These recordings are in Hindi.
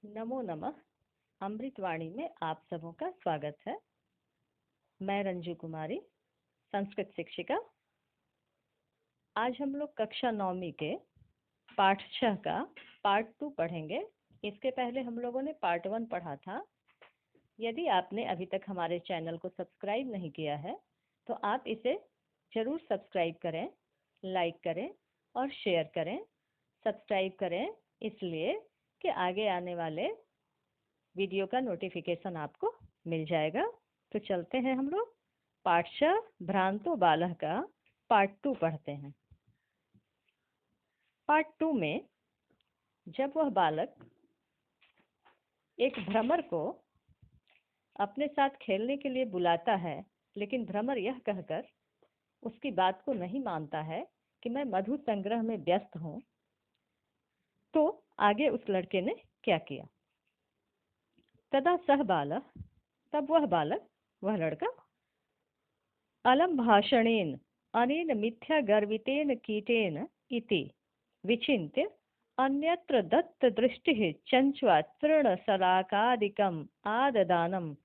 नमो नमः। अमृतवाणी में आप सबों का स्वागत है। मैं रंजू कुमारी, संस्कृत शिक्षिका। आज हम लोग कक्षा 9वीं के पाठ 6 का पार्ट 2 पढ़ेंगे। इसके पहले हम लोगों ने पार्ट 1 पढ़ा था। यदि आपने अभी तक हमारे चैनल को सब्सक्राइब नहीं किया है तो आप इसे जरूर सब्सक्राइब करें, लाइक करें और शेयर करें। सब्सक्राइब करें इसलिए कि आगे आने वाले वीडियो का नोटिफिकेशन आपको मिल जाएगा। तो चलते हैं हम लोग पाठशा भ्रांतो बालः का पार्ट 2 पढ़ते हैं। पार्ट 2 में जब वह बालक एक भ्रमर को अपने साथ खेलने के लिए बुलाता है, लेकिन भ्रमर यह कहकर उसकी बात को नहीं मानता है कि मैं मधु संग्रह में व्यस्त हूँ, तो आगे उस लड़के ने क्या किया। तदा सह बालः, तब वह बालक, वह लड़का, अलम भाषणेन अनेन मिथ्या गर्वितेन कीटेन इति विचिन्त्य अन्यत्र दत्त दृष्टिः चञ्च्वा तृणशलाकादिकम् आददानम्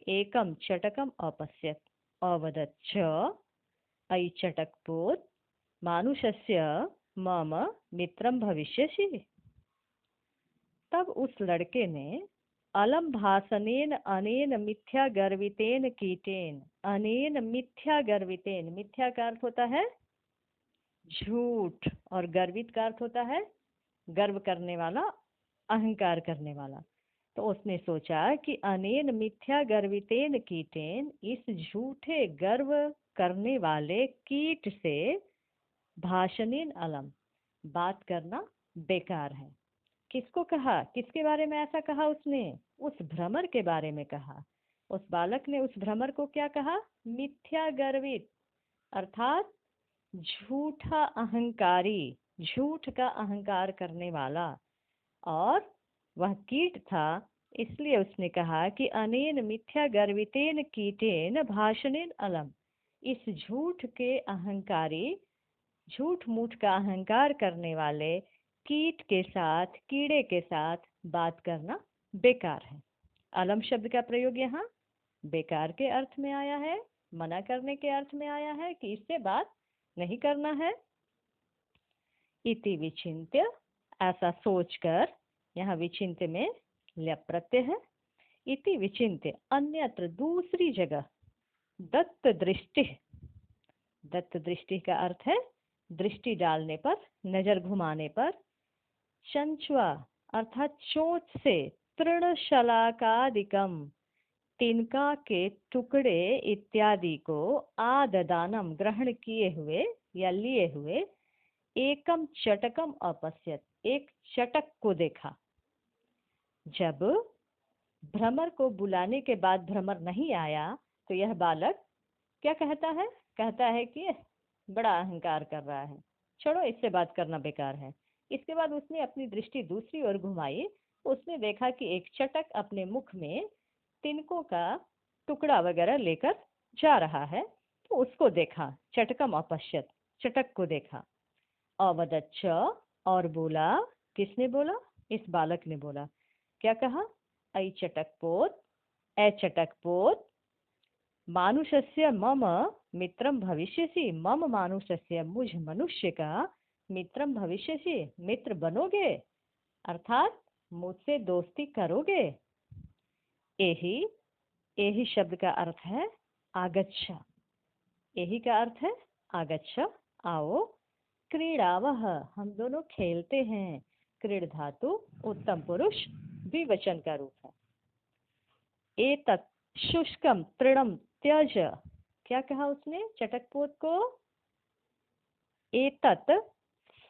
एकं चटकम् अपश्यत्। अवदत् च अयि चटकपोत मानुषस्य मम मित्रं भविष्यसि। तब उस लड़के ने अलम भाषणेन अनेन मिथ्या गर्वितेन कीटेन, अनेन मिथ्या गर्वितेन, मिथ्या का अर्थ होता है झूठ और गर्वित का अर्थ होता है गर्व करने वाला, अहंकार करने वाला। तो उसने सोचा कि अनेन मिथ्या गर्वितेन कीटेन, इस झूठे गर्व करने वाले कीट से भाषणेन अलम, बात करना बेकार है। किसको कहा, किसके बारे में ऐसा कहा उसने? उस भ्रमर के बारे में कहा। उस बालक ने उस भ्रमर को क्या कहा? मिथ्या गर्वित, अर्थात झूठा अहंकारी, झूठ का अहंकार करने वाला। और वह कीट था, इसलिए उसने कहा कि अनेन मिथ्या गर्वितेन कीटेन भाषणेन अलम, इस झूठ के अहंकारी, झूठ मूठ का अहंकार करने वाले कीट के साथ, कीड़े के साथ बात करना बेकार है। अलम शब्द का प्रयोग यहाँ बेकार के अर्थ में आया है, मना करने के अर्थ में आया है कि इससे बात नहीं करना है। इति विचिन्त्य, ऐसा सोचकर, यहाँ विचिन्त्य में ल्यप प्रत्यय है। इति विचिन्त्य, अन्यत्र दूसरी जगह, दत्त दृष्टि, दत्त दृष्टि का अर्थ है दृष्टि डालने पर, नजर घुमाने पर, चंचुआ अर्थात चोंच से, तृणशलाकादिकम, तिनका के टुकड़े इत्यादि को, आददानम ग्रहण किए हुए या लिए हुए, एकम चटकम अपश्यत, एक चटक को देखा। जब भ्रमर को बुलाने के बाद भ्रमर नहीं आया तो यह बालक क्या कहता है? कहता है कि बड़ा अहंकार कर रहा है, छोड़ो, इससे बात करना बेकार है। इसके बाद उसने अपनी दृष्टि दूसरी ओर घुमाई। उसने देखा कि एक चटक अपने मुख में तिनकों का टुकड़ा वगैरह लेकर जा रहा है, तो उसको देखा। चटकम अपश्यत, चटक को देखा। अवदच्च, और बोला। किसने बोला? इस बालक ने बोला। क्या कहा? ऐ चटकपोत, ए चटकपोत, मानुषस्य मम मित्रम भविष्यसि, मम मानुषस्य, मुझ मनुष्य का, मित्रम भविष्यसि, मित्र बनोगे, अर्थात मुझसे दोस्ती करोगे। एही, एही शब्द का अर्थ है आगच्छ, एही का अर्थ है आगच्छ, आओ। क्रीड़ावह, हम दोनों खेलते हैं। क्रीड़ धातु उत्तम पुरुष द्विवचन का रूप है। एतत् शुष्कम तृणम त्यज, क्या कहा उसने चटकपोत को? एतत्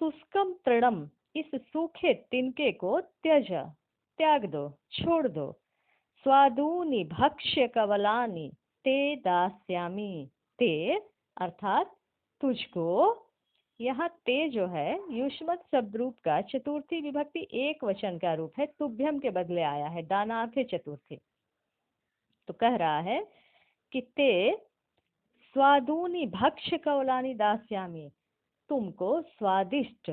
शुष्कम तृणम, इस सूखे तिनके को, त्यज, त्याग दो, छोड़ दो। स्वादूनि भक्ष्य कवलानि ते दास्यामि, ते अर्थात तुझको, यहाँ ते जो है युष्मत् शब्द रूप का चतुर्थी विभक्ति एक वचन का रूप है, तुभ्यम के बदले आया है, दानार्थे चतुर्थी। तो कह रहा है कि ते स्वादूनि भक्ष्य कवलानि दास्यामि, तुमको स्वादिष्ट,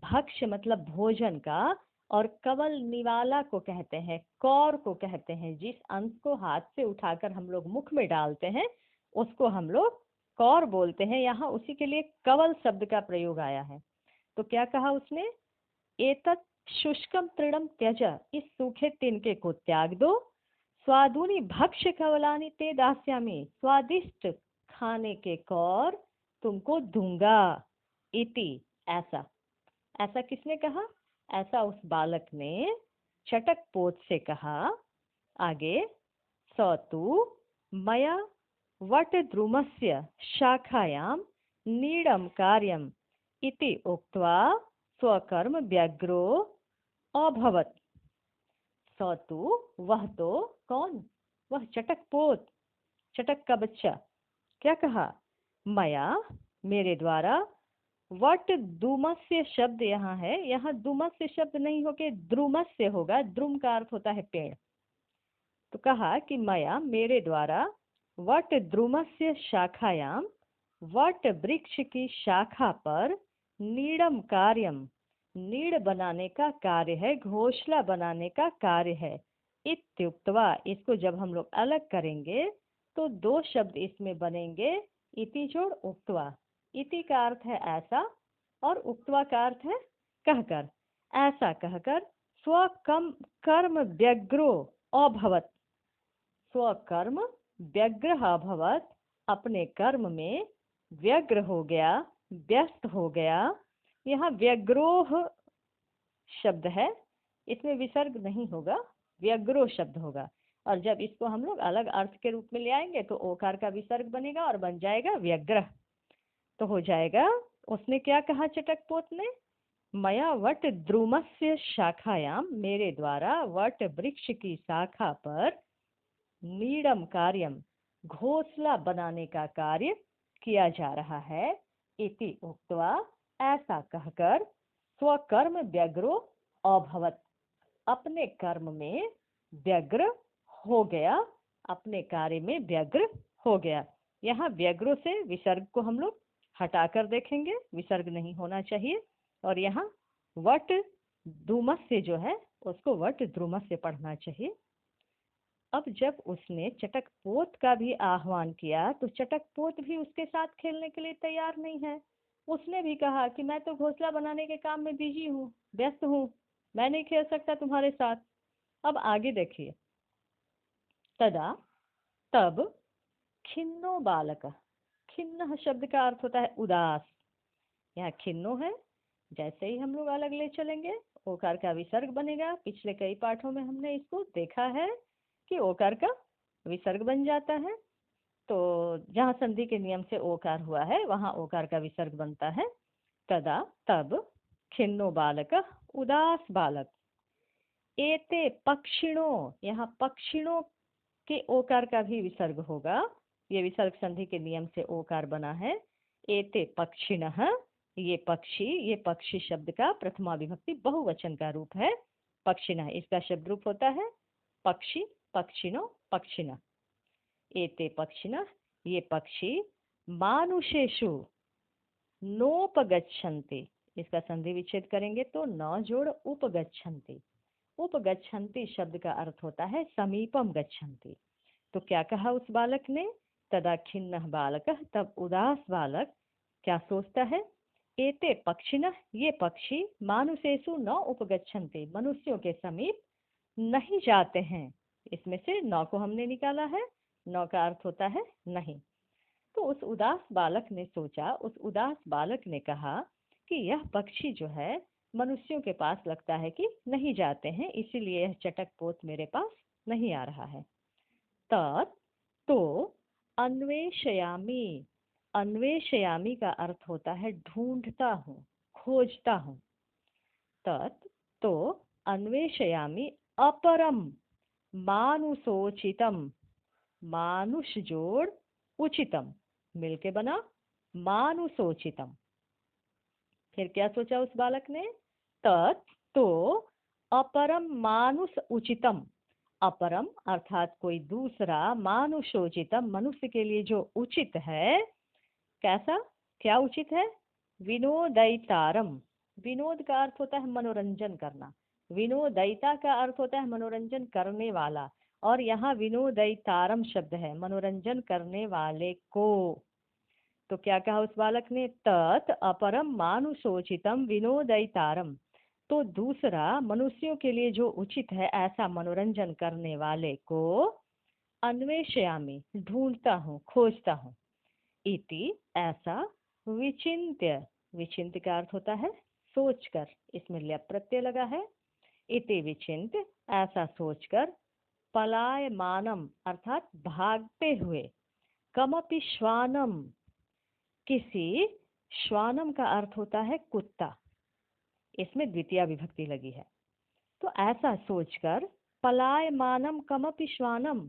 भक्ष्य मतलब भोजन का, और कवल निवाला को कहते हैं, कौर को कहते हैं। जिस अंश को हाथ से उठाकर हम लोग मुख में डालते हैं उसको हम लोग कौर बोलते हैं। यहाँ उसी के लिए कवल शब्द का प्रयोग आया है। तो क्या कहा उसने, एतत् शुष्कम तृणम त्यज, इस सूखे तिनके को त्याग दो। स्वादुनि भक्ष्य कवलानि ते दास्यामि, स्वादिष्ट खाने के कौर तुमको दूंगा। इति, ऐसा। ऐसा किसने कहा, ऐसा उस बालक ने चटक पोत से कहा। आगे, सौतु मया वट द्रुमस्य शाखायां नीडम कार्यम इति उक्त्वा स्वकर्म व्यग्रो अभवत्। सौतु, वह तो कौन, वह चटक पोत, चटक का बच्चा, क्या कहा, मया, मेरे द्वारा, वट दुमस्य शब्द यहाँ है, यहाँ दुमस्य शब्द नहीं होके द्रुमस्य होगा। द्रुम का अर्थ होता है पेड़। तो कहा कि मया, मेरे द्वारा, वट द्रुमस्य शाखायाम, वट वृक्ष की शाखा पर, नीडम कार्यम, नीड़ बनाने का कार्य है, घोंसला बनाने का कार्य है। इत्युक्त्वा, इसको जब हम लोग अलग करेंगे तो दो शब्द इसमें बनेंगे, इति जोड़ उक्त्वा। इति का अर्थ है ऐसा और उक्त्वा का अर्थ है कहकर। ऐसा कहकर स्वकम कर्म व्यग्रो अभवत्, स्वकर्म व्यग्र अभवत्, अपने कर्म में व्यग्र हो गया, व्यस्त हो गया। यहाँ व्यग्रोह शब्द है, इसमें विसर्ग नहीं होगा, व्यग्रो शब्द होगा। और जब इसको हम लोग अलग अर्थ के रूप में ले आएंगे तो ओकार का विसर्ग बनेगा और बन जाएगा व्यग्र। तो हो जाएगा, उसने क्या कहा चटक पोत ने, मया वट द्रुमस्य शाखायाम, मेरे द्वारा वट वृक्ष की शाखा पर, नीडम कार्यम, घोंसला बनाने का कार्य किया जा रहा है। इति उक्त्वा, ऐसा कहकर, स्वकर्म व्यग्रो अभवत्, अपने कर्म में व्यग्र हो गया, अपने कार्य में व्यग्र हो गया। यहाँ व्यग्रो से विसर्ग को हम लोग हटाकर देखेंगे, विसर्ग नहीं होना चाहिए। और यहाँ वट द्रुमस से जो है उसको वट द्रुमस से पढ़ना चाहिए। अब जब उसने चटक पोत का भी आह्वान किया तो चटक पोत भी उसके साथ खेलने के लिए तैयार नहीं है। उसने भी कहा कि मैं तो घोंसला बनाने के काम में बिजी हूँ, व्यस्त हूँ, मैं नहीं खेल सकता तुम्हारे साथ। अब आगे देखिए, तदा, तब, खिन्नो बालक, खिन्न शब्द का अर्थ होता है उदास। यहाँ खिन्नो है, जैसे ही हम लोग अलग ले चलेंगे ओकार का विसर्ग बनेगा। पिछले कई पाठों में हमने इसको देखा है कि ओकार का विसर्ग बन जाता है। तो जहाँ संधि के नियम से ओकार हुआ है वहाँ ओकार का विसर्ग बनता है। तदा, तब, खिन्नो बालक, उदास बालक, एते पक्षिणों, यहाँ पक्षिणों के ओकार का भी विसर्ग होगा। ये विसर्ग संधि के नियम से ओकार बना है। एते पक्षिणः, ये पक्षी, ये पक्षी शब्द का प्रथमा विभक्ति बहुवचन का रूप है। पक्षिणः, इसका शब्द रूप होता है पक्षी, पक्षिणों, पक्षिणः। एते पक्षिणः, ये पक्षी, मानुषेषु नोपगच्छन्ति, इसका संधि विच्छेद करेंगे तो न जोड़ उपगच्छन्ति। उपगच्छन्ति शब्द का अर्थ होता है समीपम गच्छन्ति। तो क्या कहा उस बालक ने, तदा खिन्नः बालकः, तब उदास बालक क्या सोचता है, एते पक्षिणः, ये पक्षी, मानुषेषु न उपगच्छन्ति, मनुष्यों के समीप नहीं जाते हैं। इसमें से न को हमने निकाला है, न का अर्थ होता है नहीं। तो उस उदास बालक ने सोचा, उस उदास बालक ने कहा कि यह पक्षी जो है मनुष्यों के पास लगता है कि नहीं जाते हैं, इसीलिए यह चटक पोत मेरे पास नहीं आ रहा है। तत्, तो, अन्वेषयामी, अन्वेषयामी का अर्थ होता है ढूंढता हूँ, खोजता हूँ। तत्, तो, अन्वेषयामी अपरम मानुषोचितम, मानुष जोड़ उचितम मिलके बना मानुषोचितम। फिर क्या सोचा उस बालक ने, तत्, तो, अपरम मानुष उचितम, अपरम अर्थात कोई दूसरा, मानुषोचितम मनुष्य के लिए जो उचित है। कैसा, क्या उचित है, विनोदयितारम, विनोद का अर्थ होता है मनोरंजन करना, विनोदयिता का अर्थ होता है मनोरंजन करने वाला, और यहाँ विनोदयितारम शब्द है, मनोरंजन करने वाले को। तो क्या कहा उस बालक ने, तत् अपरम मानुषोचितम विनोदयितारम, तो दूसरा मनुष्यों के लिए जो उचित है ऐसा मनोरंजन करने वाले को अन्वेषयामि, ढूंढता हूँ, खोजता हूँ। इति, ऐसा, विचिन्त्य, विचिन्त्य का अर्थ होता है सोचकर, इसमें ल्यप प्रत्यय लगा है। इति विचिन्त्य, ऐसा सोचकर, पलायमानम अर्थात भागते हुए, कमपि श्वानम, किसी, श्वानम का अर्थ होता है कुत्ता, इसमें द्वितीय विभक्ति लगी है। तो ऐसा सोचकर, पलायमानम कमपि श्वानम,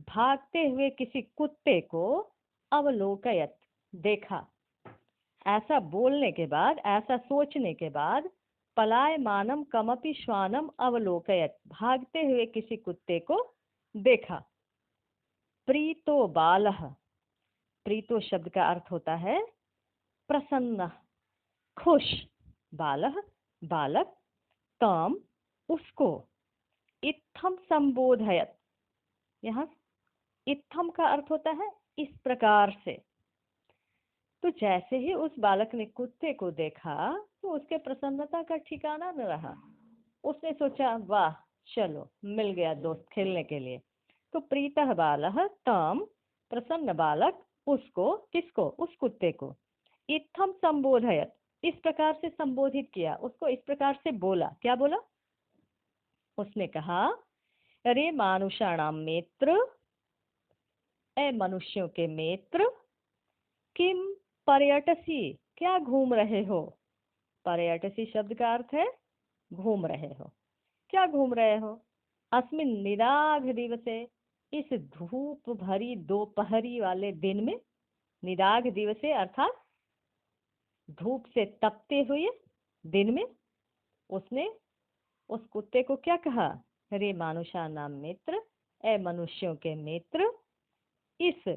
भागते हुए किसी कुत्ते को, अवलोकयत, देखा। ऐसा बोलने के बाद, ऐसा सोचने के बाद, पलायमानम कमपि श्वानम अवलोकयत, भागते हुए किसी कुत्ते को देखा। प्रीतो बालः, प्रीतो शब्द का अर्थ होता है प्रसन्न, खुश, बालः, बालक, तम, उसको, इत्थम संबोधयत, यहाँ इत्थम का अर्थ होता है इस प्रकार से। तो जैसे ही उस बालक ने कुत्ते को देखा तो उसके प्रसन्नता का ठिकाना न रहा। उसने सोचा, वाह, चलो मिल गया दोस्त खेलने के लिए। तो प्रीतः बालः तम, प्रसन्न बालक, उसको, किसको, उस कुत्ते को, इत्थम संबोधयत, इस प्रकार से संबोधित किया, उसको इस प्रकार से बोला। क्या बोला? उसने कहा, अरे मानुषाणाम मित्र, ए मनुष्यों के मित्र, किम पर्यटसी, क्या घूम रहे हो। पर्यटसी शब्द का अर्थ है घूम रहे हो। क्या घूम रहे हो? अस्मिन निदाघ दिवसे, इस धूप भरी दोपहरी वाले दिन में। निदाघ दिवसे अर्थात धूप से तपते हुए दिन में। उसने उस कुत्ते को क्या कहा? रे मानुषा नाम मित्र, ए मनुष्यों के मित्र, इस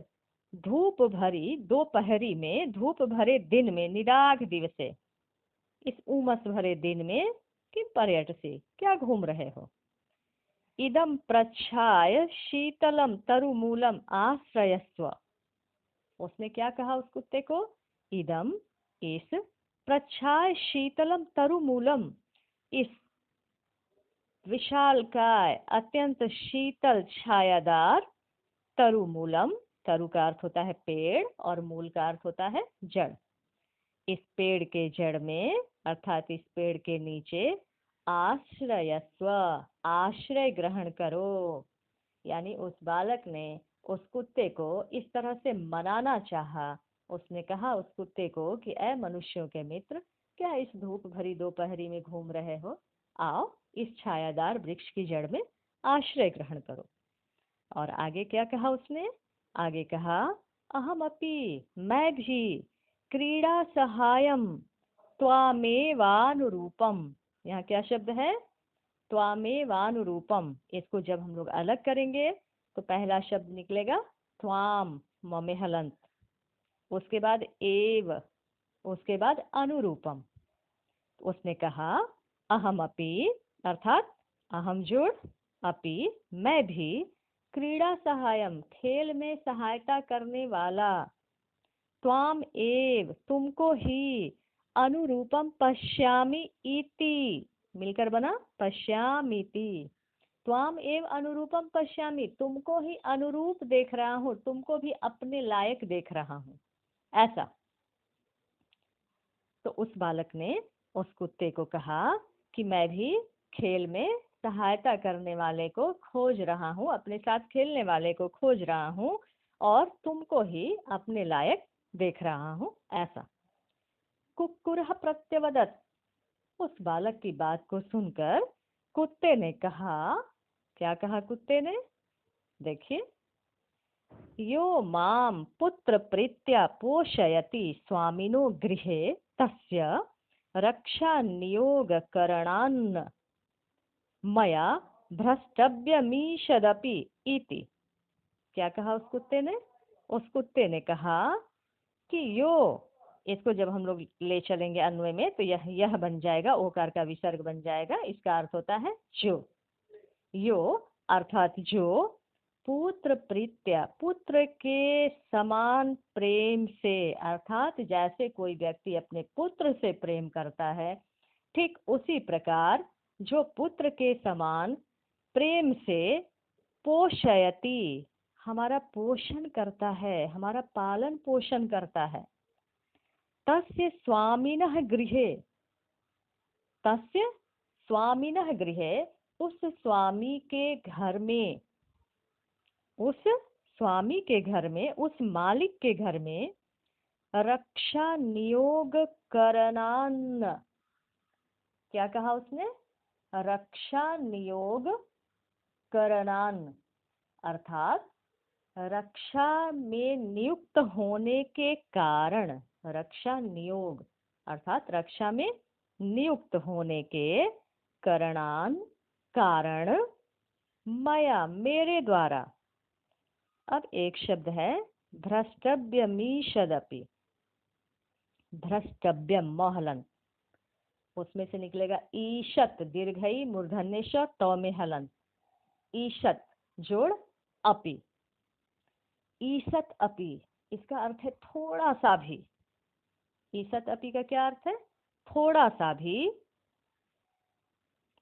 धूप भरी दोपहरी में, धूप भरे दिन में, निदाघ दिवसे, इस उमस भरे दिन में, कि पर्यटसी, क्या घूम रहे हो। इदम प्रच्छाय शीतलम तरुमूलम आश्रयस्व। उसने क्या कहा उस कुत्ते को? इदम, इस, प्रच्छाय शीतलम तरुमूलम, इस विशालकाय अत्यंत शीतल छायादार तरुमूलम, तरु का अर्थ होता है पेड़ और मूल का अर्थ होता है जड़। इस पेड़ के जड़ में अर्थात इस पेड़ के नीचे आश्रयस्व, आश्रय ग्रहण करो। यानी उस बालक ने उस कुत्ते को इस तरह से मनाना चाहा। उसने कहा उस कुत्ते को कि ऐ मनुष्यों के मित्र, क्या इस धूप भरी दोपहरी में घूम रहे हो? आओ इस छायादार वृक्ष की जड़ में आश्रय ग्रहण करो। और आगे क्या कहा उसने? आगे कहा, अहम अपि, मैं भी, क्रीड़ा सहायम त्वामेवानुरूपम। यहाँ क्या शब्द है? त्वामेवानुरूपम। इसको जब हम लोग अलग करेंगे तो पहला शब्द निकलेगा त्वाम, ममे हलंत, उसके बाद एव, उसके बाद अनुरूपम। उसने कहा अहम अपि, अर्थात अहम जोड़, अपि, मैं भी, क्रीड़ा सहायम, खेल में सहायता करने वाला, त्वाम एव, तुमको ही, अनुरूपम पश्यामि इति, मिलकर बना पश्यामीति। त्वाम एव अनुरूपम पश्यामि, तुमको ही अनुरूप देख रहा हूँ, तुमको भी अपने लायक देख रहा हूँ, ऐसा। तो उस बालक ने उस कुत्ते को कहा कि मैं भी खेल में सहायता करने वाले को खोज रहा हूँ, अपने साथ खेलने वाले को खोज रहा हूँ, और तुमको ही अपने लायक देख रहा हूँ, ऐसा। कुक्कुरः प्रत्यवदत्, उस बालक की बात को सुनकर कुत्ते ने कहा, क्या कहा कुत्ते ने? देखिए, यो माम पुत्र प्रीत्या पोषयति स्वामिनो गृहे तस्य रक्षा नियोग करणान्न मया भ्रष्टव्यमीषदपि इति। क्या कहा उस कुत्ते ने? उस कुत्ते ने कहा कि यो, इसको जब हम लोग ले चलेंगे अन्वय में तो यह बन जाएगा, ओकार का विसर्ग बन जाएगा। इसका अर्थ होता है जो। यो अर्थात जो पुत्र प्रीत्या, पुत्र के समान प्रेम से, अर्थात जैसे कोई व्यक्ति अपने पुत्र से प्रेम करता है, ठीक उसी प्रकार जो पुत्र के समान प्रेम से पोषयति, हमारा पोषण करता है, हमारा पालन पोषण करता है। तस्य स्वामिनः गृहे, तस्य स्वामिनः गृहे, उस स्वामी के घर में, उस स्वामी के घर में, उस मालिक के घर में रक्षा नियोग करनान, क्या कहा उसने? रक्षा नियोग करनान, अर्थात रक्षा में नियुक्त होने के कारण, रक्षा नियोग अर्थात रक्षा में नियुक्त होने के करणान, कारण, मया मेरे द्वारा। अब एक शब्द है भ्रष्टव्यमीषदपि, भ्रष्टव्यम मोहलन, उसमें से निकलेगा ईशत, दीर्घई मूर्धन्य श तौ में हलन, ईशत जोड़ अपि, ईशत अपि, इसका अर्थ है थोड़ा सा भी। ईशत अपि का क्या अर्थ है? थोड़ा सा भी।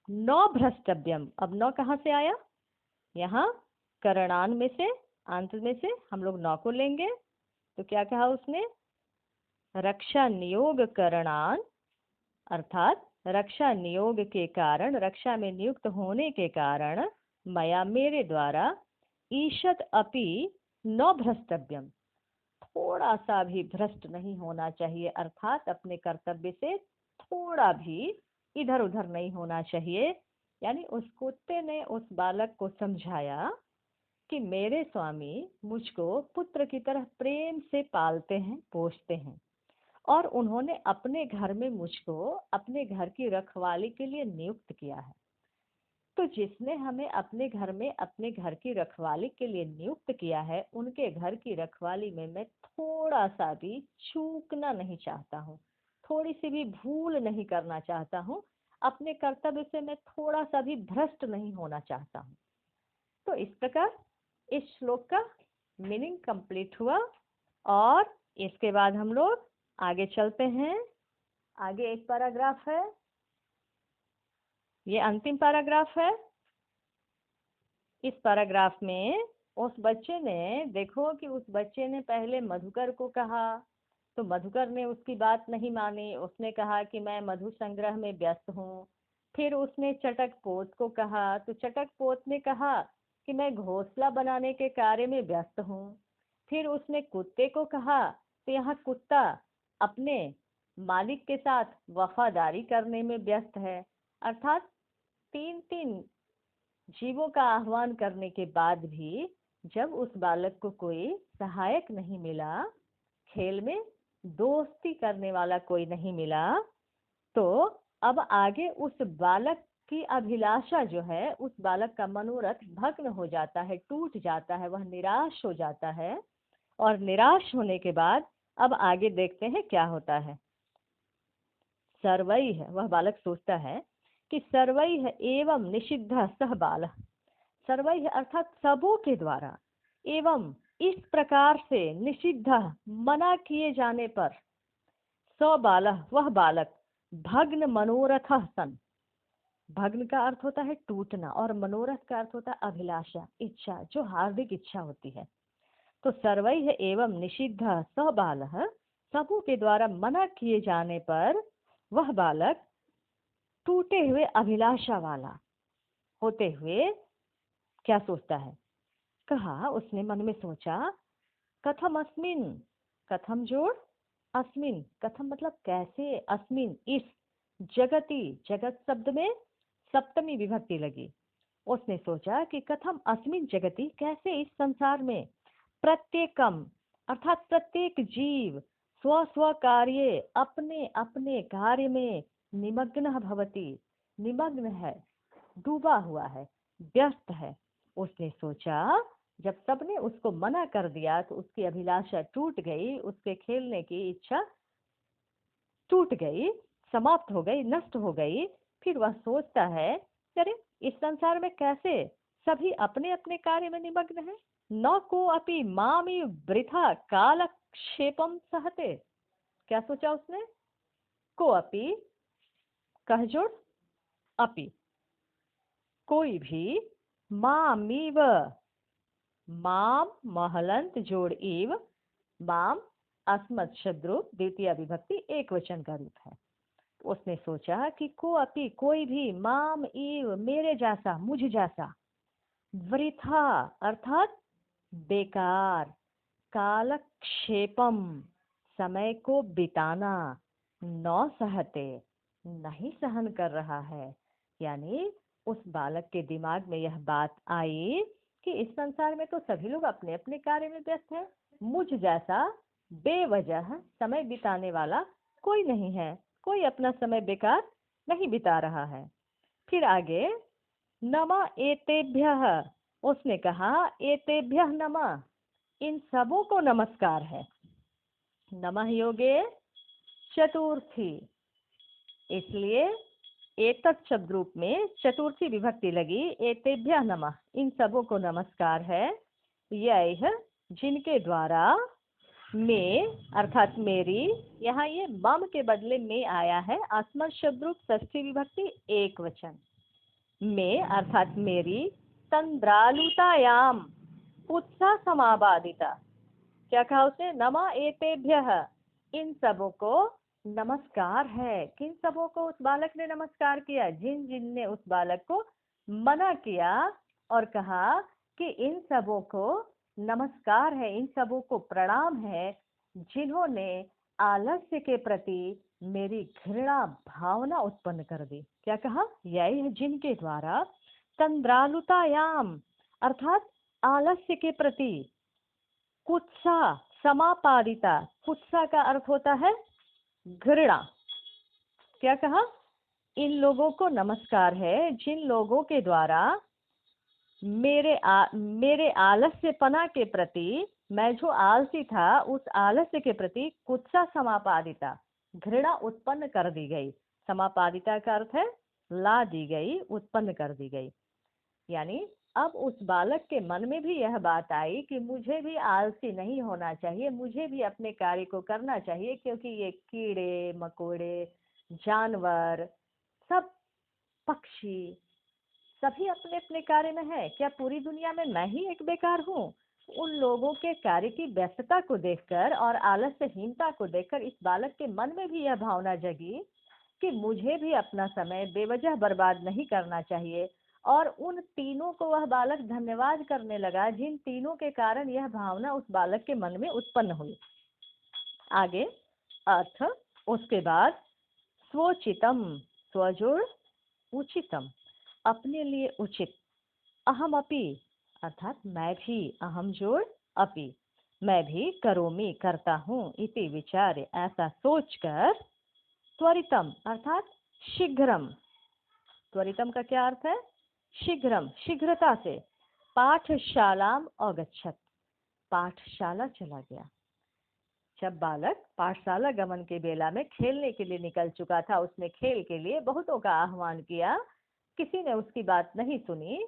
नौ भ्रष्टव्यम, अब नौ कहाँ से आया? यहाँ करणान में से, अंत में से हम लोग नौ को लेंगे। तो क्या कहा उसने? रक्षा नियोग करणान, अर्थात रक्षा नियोग के कारण, रक्षा में नियुक्त होने के कारण, मया मेरे द्वारा, ईशत अपि न भ्रष्टव्यम, थोड़ा सा भी भ्रष्ट नहीं होना चाहिए, अर्थात अपने कर्तव्य से थोड़ा भी इधर उधर नहीं होना चाहिए। यानी उस कुत्ते ने उस बालक को समझाया कि मेरे स्वामी मुझको पुत्र की तरह प्रेम से पालते हैं, पोषते हैं, और उन्होंने अपने घर में मुझको अपने घर की रखवाली के लिए नियुक्त किया है। तो जिसने हमें अपने घर में अपने घर की रखवाली के लिए नियुक्त किया है, उनके घर की रखवाली में मैं थोड़ा सा भी चूकना नहीं चाहता हूँ, थोड़ी सी भी भूल नहीं करना चाहता हूँ, अपने कर्तव्य से मैं थोड़ा सा भी भ्रष्ट नहीं होना चाहता हूँ। तो इस प्रकार इस श्लोक का मीनिंग कंप्लीट हुआ, और इसके बाद हम लोग आगे चलते हैं। आगे एक पैराग्राफ है, ये अंतिम पैराग्राफ है। इस पैराग्राफ में उस बच्चे ने, देखो कि उस बच्चे ने पहले मधुकर को कहा, तो मधुकर ने उसकी बात नहीं मानी, उसने कहा कि मैं मधु संग्रह में व्यस्त हूँ। फिर उसने चटकपोत को कहा, तो चटकपोत ने कहा कि मैं घोंसला बनाने के कार्य में व्यस्त हूँ। फिर उसने कुत्ते को कहा, तो यहाँ कुत्ता अपने मालिक के साथ वफादारी करने में व्यस्त है। अर्थात तीन तीन जीवों का आह्वान करने के बाद भी जब उस बालक को कोई सहायक नहीं मिला, खेल में दोस्ती करने वाला कोई नहीं मिला, तो अब आगे उस बालक की अभिलाषा जो है, उस बालक का मनोरथ भग्न हो जाता है, टूट जाता है, वह निराश हो जाता है। और निराश होने के बाद अब आगे देखते हैं क्या होता है। सर्वैः, वह बालक सोचता है कि सर्वैः एवं निषिद्ध सह बालः, सर्वैः अर्थात सबों के द्वारा, एवं इस प्रकार से, निषिद्ध मना किए जाने पर, स बालः वह बालक, भग्न मनोरथ सन, भग्न का अर्थ होता है टूटना, और मनोरथ का अर्थ होता है अभिलाषा, इच्छा, जो हार्दिक इच्छा होती है। तो सर्वैः एवं निषिद्ध स बालः, सबों के द्वारा मना किए जाने पर वह बालक टूटे हुए अभिलाषा वाला होते हुए क्या सोचता है? कहा, उसने मन में सोचा, कथम अस्मिन, कथम जोड़ अस्मिन, कथम मतलब कैसे, अस्मिन इस, जगति, जगत शब्द में सप्तमी विभक्ति लगी। उसने सोचा कि कथम अस्मिन जगति, कैसे इस संसार में, प्रत्येकम अर्थात प्रत्येक जीव, स्व स्व कार्ये, अपने अपने कार्य में, निमग्न भवति, निमग्न है, डूबा हुआ है, व्यस्त है। उसने सोचा, जब सबने उसको मना कर दिया तो उसकी अभिलाषा टूट गई, उसके खेलने की इच्छा टूट गई, समाप्त हो गई, नष्ट हो गई, फिर वह सोचता है, अरे इस संसार में कैसे सभी अपने अपने कार्य में निमग्न है, न को अपि मामी वृथा कालक्षेपम सहते। क्या सोचा उसने? को अपि, कह जोड़, अपि, कोई भी, मामीव, माम महलंत जोड़ इव, माम अस्मत् शब्द रूप द्वितीय विभक्ति एक वचन का रूप है। उसने सोचा कि को अपि, कोई भी, माम इव, मेरे जैसा, मुझ जैसा, वृथा अर्थात बेकार, कालक्षेपम समय को बिताना, न सहते नहीं सहन कर रहा है। यानी उस बालक के दिमाग में यह बात आई कि इस संसार में तो सभी लोग अपने अपने कार्य में व्यस्त हैं, मुझ जैसा बेवजह समय बिताने वाला कोई नहीं है, कोई अपना समय बेकार नहीं बिता रहा है। फिर आगे, नमा एतेभ्यः, उसने कहा एतेभ्यः नमः, इन सबों को नमस्कार है। नमः योगे चतुर्थी, इसलिए एतत् शब्द रूप में चतुर्थी विभक्ति लगी, एतेभ्यः नमः, इन सबों को नमस्कार है। यह जिनके द्वारा मैं अर्थात मेरी, यहाँ ये मम के बदले में आया है, अस्मत् शब्द रूप षष्ठी विभक्ति एक वचन, मैं अर्थात मेरी, तंद्रालुतायाम उत्साह समाबादिता। क्या कहा उसने? नमा एतेभ्यः, इन सबों को नमस्कार है। किन सबों को उस बालक ने नमस्कार किया? जिन जिन ने उस बालक को मना किया और कहा कि इन सबों को नमस्कार है, इन सबों को प्रणाम है, जिन्होंने आलस्य के प्रति मेरी घृणा भावना उत्पन्न कर दी। क्या कहा? यही जिनके द्वारा तंद्रालुतायाम अर्थात आलस्य के प्रति, कुत्सा समापादिता, कुत्सा का अर्थ होता है घृणा। क्या कहा? इन लोगों को नमस्कार है जिन लोगों के द्वारा मेरे आलस्यपना के प्रति, मैं जो आलसी था उस आलस्य के प्रति कुत्सा समापादिता, घृणा उत्पन्न कर दी गई। समापादिता का अर्थ है ला दी गई, उत्पन्न कर दी गई। यानी अब उस बालक के मन में भी यह बात आई कि मुझे भी आलसी नहीं होना चाहिए, मुझे भी अपने कार्य को करना चाहिए, क्योंकि ये कीड़े मकोड़े, जानवर, सब पक्षी, सभी अपने अपने कार्य में है। क्या पूरी दुनिया में मैं ही एक बेकार हूँ? उन लोगों के कार्य की व्यस्तता को देखकर और आलस्यहीनता को देखकर इस बालक के मन में भी यह भावना जगी कि मुझे भी अपना समय बेवजह बर्बाद नहीं करना चाहिए। और उन तीनों को वह बालक धन्यवाद करने लगा, जिन तीनों के कारण यह भावना उस बालक के मन में उत्पन्न हुई। आगे अर्थ, उसके बाद स्वोचितम, स्वजोड़ उचितम, अपने लिए उचित, अहम अपि अर्थात मैं भी, अहम जोड़ अपि, मैं भी करोमि करता हूँ, इति विचार ऐसा सोचकर, त्वरितम अर्थात शीघ्रम, त्वरितम का क्या अर्थ है? शीघ्रम, शीघ्रता से, पाठशालाम अगच्छत, पाठशाला चला गया। जब बालक पाठशाला गमन के बेला में खेलने के लिए निकल चुका था, उसने खेल के लिए बहुतों का आह्वान किया, किसी ने उसकी बात नहीं सुनी,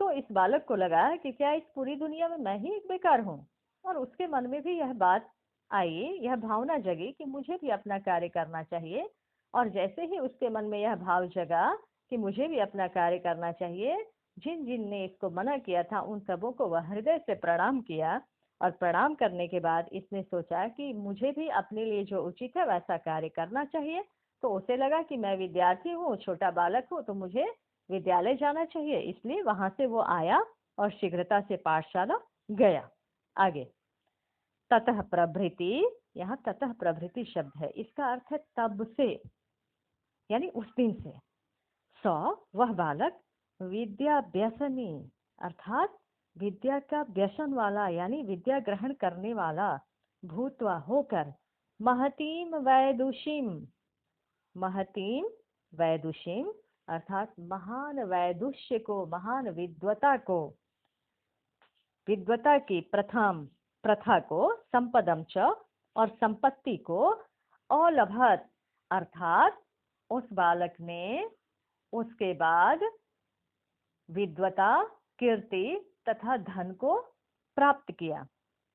तो इस बालक को लगा कि क्या इस पूरी दुनिया में मैं ही एक बेकार हूँ। और उसके मन में भी यह बात आई, यह भावना जगी कि मुझे भी अपना कार्य करना चाहिए। और जैसे ही उसके मन में यह भाव जगा कि मुझे भी अपना कार्य करना चाहिए, जिन जिन ने इसको मना किया था उन सबों को वह हृदय से प्रणाम किया। और प्रणाम करने के बाद इसने सोचा कि मुझे भी अपने लिए जो उचित है वैसा कार्य करना चाहिए। तो उसे लगा कि मैं विद्यार्थी हूँ, छोटा बालक हूँ, तो मुझे विद्यालय जाना चाहिए। इसलिए वहां से वो आया और शीघ्रता से पाठशाला गया। आगे ततः प्रभृति, यहाँ ततः प्रभृति शब्द है, इसका अर्थ है तब से, यानी उस दिन से। वह बालक विद्या व्यसनी अर्थात विद्या का व्यसन वाला, यानी विद्या ग्रहण करने वाला, भूतवा होकर, महतीम वैदुषीम, महतीम वैदुषीम अर्थात महान वैदुष्य को, महान विद्वता को, विद्वता की प्रथा को, संपदम च और संपत्ति को, अलभत अर्थात उस बालक ने उसके बाद विद्वता, कीर्ति तथा धन को प्राप्त किया।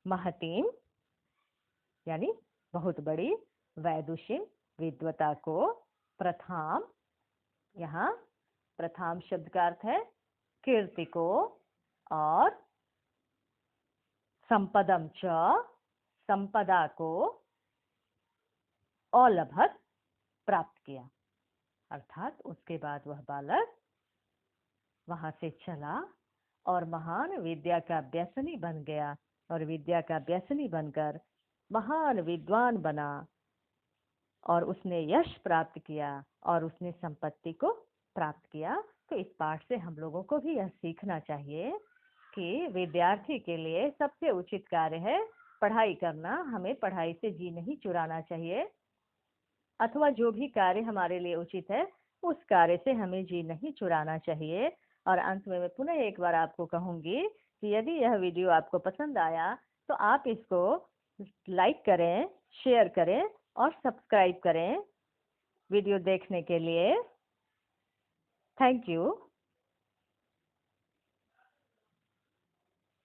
महतीम यानी बहुत बड़ी, वैदुषीम विद्वता को, प्रथाम, यहाँ प्रथाम शब्द का अर्थ है कीर्ति को, और संपदम च, संपदा को, अलभत, प्राप्त किया। अर्थात उसके बाद वह बालक वहां से चला और महान विद्या का व्यसनी बन गया, और विद्या का व्यसनी बनकर महान विद्वान बना, और उसने यश प्राप्त किया, और उसने संपत्ति को प्राप्त किया। तो इस पाठ से हम लोगों को भी यह सीखना चाहिए कि विद्यार्थी के लिए सबसे उचित कार्य है पढ़ाई करना। हमें पढ़ाई से जी नहीं चुराना चाहिए, अथवा जो भी कार्य हमारे लिए उचित है उस कार्य से हमें जी नहीं चुराना चाहिए। और अंत में मैं पुनः एक बार आपको कहूँगी कि यदि यह वीडियो आपको पसंद आया तो आप इसको लाइक करें, शेयर करें और सब्सक्राइब करें वीडियो देखने के लिए। Thank you.